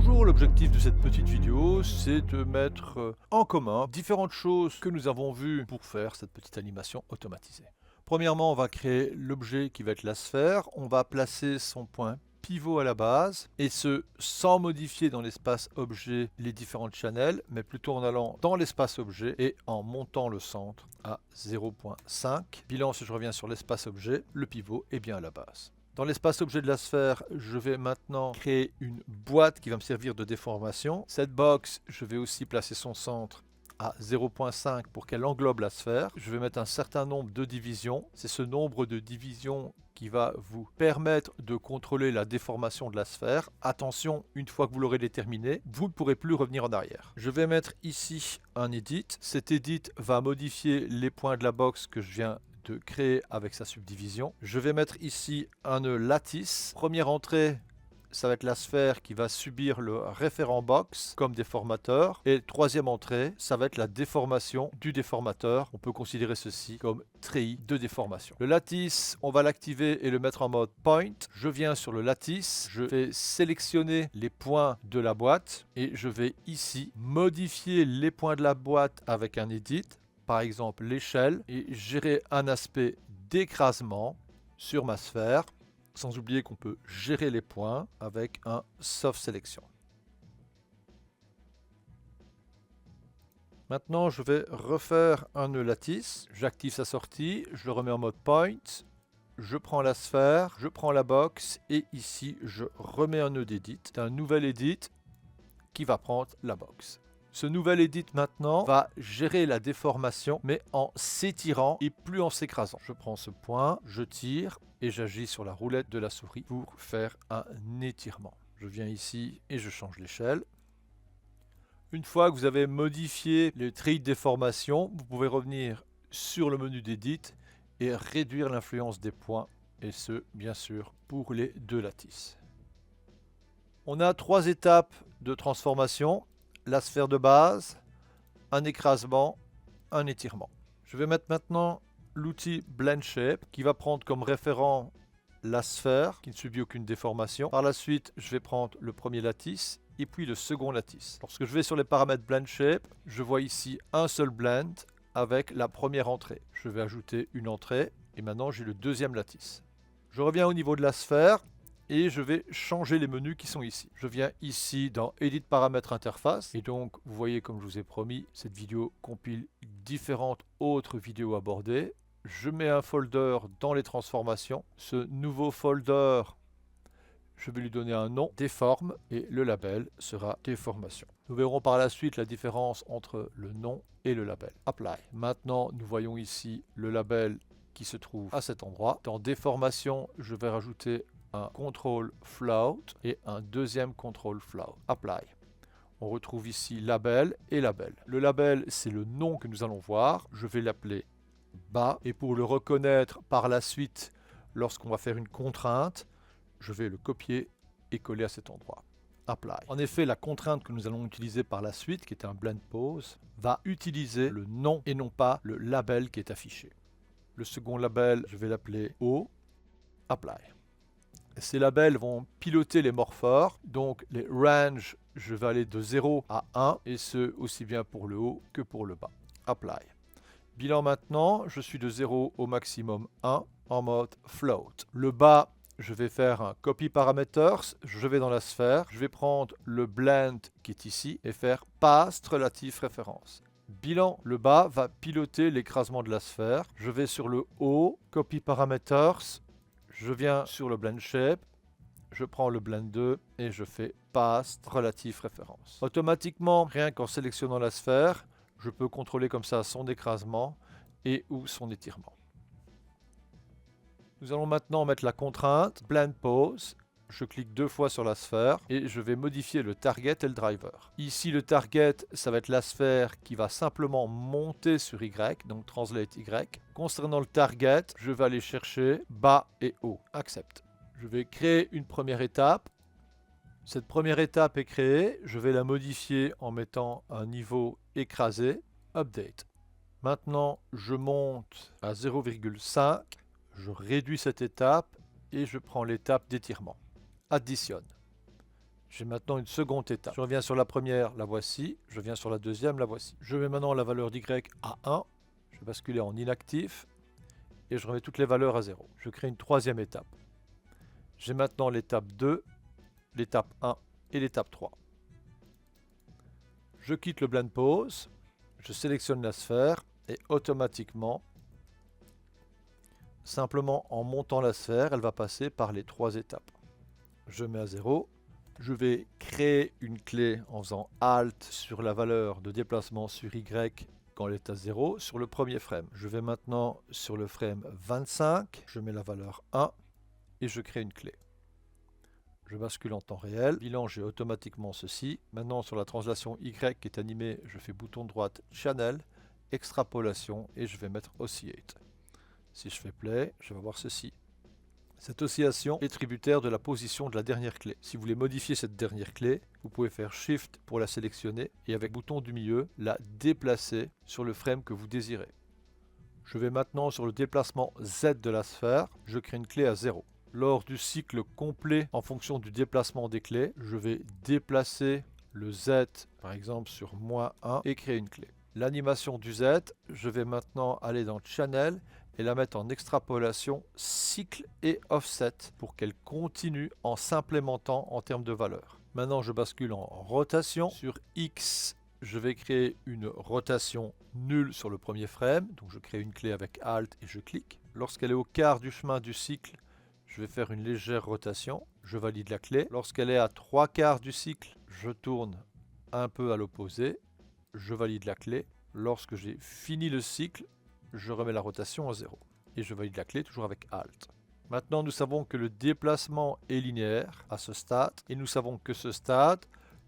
Bonjour, l'objectif de cette petite vidéo, c'est de mettre en commun différentes choses que nous avons vues pour faire cette petite animation automatisée. Premièrement, on va créer l'objet qui va être la sphère. On va placer son point pivot à la base, et ce sans modifier dans l'espace objet les différentes channels, mais plutôt en allant dans l'espace objet et en montant le centre à 0.5. Bilan, si je reviens sur l'espace objet, le pivot est bien à la base. Dans l'espace objet de la sphère, je vais maintenant créer une boîte qui va me servir de déformation. Cette box, je vais aussi placer son centre à 0.5 pour qu'elle englobe la sphère. Je vais mettre un certain nombre de divisions. C'est ce nombre de divisions qui va vous permettre de contrôler la déformation de la sphère. Attention, une fois que vous l'aurez déterminé, vous ne pourrez plus revenir en arrière. Je vais mettre ici un edit. Cet edit va modifier les points de la box que je viens de créer avec sa subdivision. Je vais mettre ici un nœud lattice. Première entrée, ça va être la sphère qui va subir le référent box comme déformateur. Et troisième entrée, ça va être la déformation du déformateur. On peut considérer ceci comme treillis de déformation. Le lattice, on va l'activer et le mettre en mode point. Je viens sur le lattice, je vais sélectionner les points de la boîte et je vais ici modifier les points de la boîte avec un edit. Par exemple l'échelle, et gérer un aspect d'écrasement sur ma sphère, sans oublier qu'on peut gérer les points avec un soft selection. Maintenant, je vais refaire un nœud lattice, j'active sa sortie, je le remets en mode point, je prends la sphère, je prends la box, et ici, je remets un nœud d'edit. C'est un nouvel edit qui va prendre la box. Ce nouvel edit maintenant va gérer la déformation, mais en s'étirant et plus en s'écrasant. Je prends ce point, je tire et j'agis sur la roulette de la souris pour faire un étirement. Je viens ici et je change l'échelle. Une fois que vous avez modifié les treillis de déformation, vous pouvez revenir sur le menu d'edit et réduire l'influence des points, et ce, bien sûr, pour les deux lattices. On a 3 étapes de transformation. La sphère de base, un écrasement, un étirement. Je vais mettre maintenant l'outil Blend Shape qui va prendre comme référent la sphère qui ne subit aucune déformation. Par la suite, je vais prendre le premier lattice et puis le second lattice. Lorsque je vais sur les paramètres Blend Shape, je vois ici un seul blend avec la première entrée. Je vais ajouter une entrée et maintenant j'ai le deuxième lattice. Je reviens au niveau de la sphère. Et je vais changer les menus qui sont ici. Je viens ici dans Edit paramètres interface. Et donc, vous voyez, comme je vous ai promis, cette vidéo compile différentes autres vidéos abordées. Je mets un folder dans les transformations. Ce nouveau folder, je vais lui donner un nom, déforme, et le label sera déformation. Nous verrons par la suite la différence entre le nom et le label. Apply. Maintenant, nous voyons ici le label qui se trouve à cet endroit. Dans déformation, je vais rajouter un control float et un deuxième control float. Apply. On retrouve ici label et label. Le label, c'est le nom que nous allons voir. Je vais l'appeler bas, et pour le reconnaître par la suite, lorsqu'on va faire une contrainte, je vais le copier et coller à cet endroit. Apply. En effet, la contrainte que nous allons utiliser par la suite, qui est un blend pose, va utiliser le nom et non pas le label qui est affiché. Le second label, je vais l'appeler O. Apply. Ces labels vont piloter les morphores, donc les ranges, je vais aller de 0 à 1, et ce aussi bien pour le haut que pour le bas. Apply. Bilan maintenant, je suis de 0 au maximum 1 en mode float. Le bas, je vais faire un copy parameters, je vais dans la sphère, je vais prendre le blend qui est ici et faire past relative référence. Bilan, le bas va piloter l'écrasement de la sphère. Je vais sur le haut, copy parameters, je viens sur le blend shape, je prends le blend 2 et je fais past relative référence. Automatiquement, rien qu'en sélectionnant la sphère, je peux contrôler comme ça son écrasement et ou son étirement. Nous allons maintenant mettre la contrainte blend pose. Je clique 2 fois sur la sphère et je vais modifier le target et le driver. Ici, le target, ça va être la sphère qui va simplement monter sur Y, donc translate Y. Concernant le target, je vais aller chercher bas et haut. Accepte. Je vais créer une première étape. Cette première étape est créée. Je vais la modifier en mettant un niveau écrasé. Update. Maintenant, je monte à 0,5. Je réduis cette étape et je prends l'étape d'étirement. Additionne. J'ai maintenant une seconde étape. Je reviens sur la première, la voici. Je viens sur la deuxième, la voici. Je mets maintenant la valeur d'y à 1. Je vais basculer en inactif. Et je remets toutes les valeurs à 0. Je crée une troisième étape. J'ai maintenant l'étape 2, l'étape 1 et l'étape 3. Je quitte le blend pose. Je sélectionne la sphère. Et automatiquement, simplement en montant la sphère, elle va passer par les 3 étapes. Je mets à 0. Je vais créer une clé en faisant Alt sur la valeur de déplacement sur Y quand elle est à 0 sur le premier frame. Je vais maintenant sur le frame 25, je mets la valeur 1 et je crée une clé. Je bascule en temps réel, bilan j'ai automatiquement ceci. Maintenant sur la translation Y qui est animée, je fais bouton droite Channel, extrapolation et je vais mettre Oscillate. Si je fais Play, je vais voir ceci. Cette oscillation est tributaire de la position de la dernière clé. Si vous voulez modifier cette dernière clé, vous pouvez faire Shift pour la sélectionner et avec le bouton du milieu, la déplacer sur le frame que vous désirez. Je vais maintenant sur le déplacement Z de la sphère, je crée une clé à 0. Lors du cycle complet, en fonction du déplacement des clés, je vais déplacer le Z par exemple sur -1 et créer une clé. L'animation du Z, je vais maintenant aller dans Channel et la mettre en extrapolation, cycle et offset pour qu'elle continue en s'implémentant en termes de valeur. Maintenant, je bascule en rotation. Sur X, je vais créer une rotation nulle sur le premier frame. Donc, je crée une clé avec Alt et je clique. Lorsqu'elle est au quart du chemin du cycle, je vais faire une légère rotation. Je valide la clé. Lorsqu'elle est à 3/4 du cycle, je tourne un peu à l'opposé. Je valide la clé. Lorsque j'ai fini le cycle, je remets la rotation à 0. Et je valide la clé toujours avec Alt. Maintenant, nous savons que le déplacement est linéaire à ce stade. Et nous savons que ce stade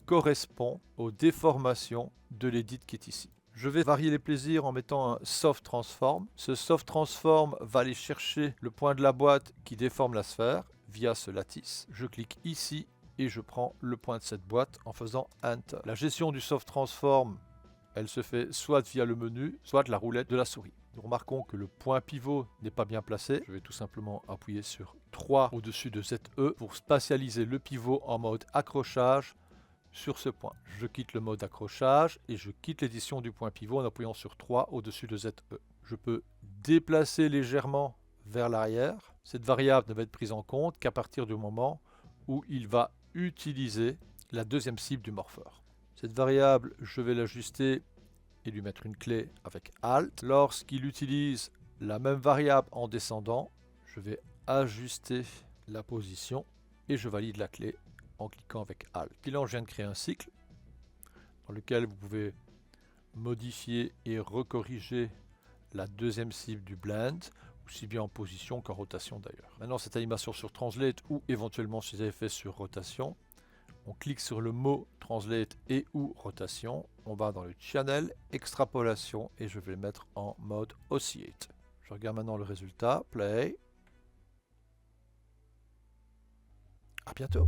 correspond aux déformations de l'édit qui est ici. Je vais varier les plaisirs en mettant un Soft Transform. Ce Soft Transform va aller chercher le point de la boîte qui déforme la sphère via ce lattice. Je clique ici et je prends le point de cette boîte en faisant Enter. La gestion du Soft Transform, elle se fait soit via le menu, soit la roulette de la souris. Nous remarquons que le point pivot n'est pas bien placé. Je vais tout simplement appuyer sur 3 au-dessus de ZE pour spatialiser le pivot en mode accrochage sur ce point. Je quitte le mode accrochage et je quitte l'édition du point pivot en appuyant sur 3 au-dessus de ZE. Je peux déplacer légèrement vers l'arrière. Cette variable ne va être prise en compte qu'à partir du moment où il va utiliser la deuxième cible du morpheur. Cette variable, je vais l'ajuster et lui mettre une clé avec Alt. Lorsqu'il utilise la même variable en descendant, je vais ajuster la position et je valide la clé en cliquant avec Alt. Là, je viens de créer un cycle dans lequel vous pouvez modifier et recorriger la deuxième cible du blend, aussi bien en position qu'en rotation d'ailleurs. Maintenant, cette animation sur Translate ou éventuellement si vous avez fait sur rotation, on clique sur le mot Translate et ou rotation. On va dans le Channel, extrapolation et je vais le mettre en mode Oscillate. Je regarde maintenant le résultat. Play. À bientôt.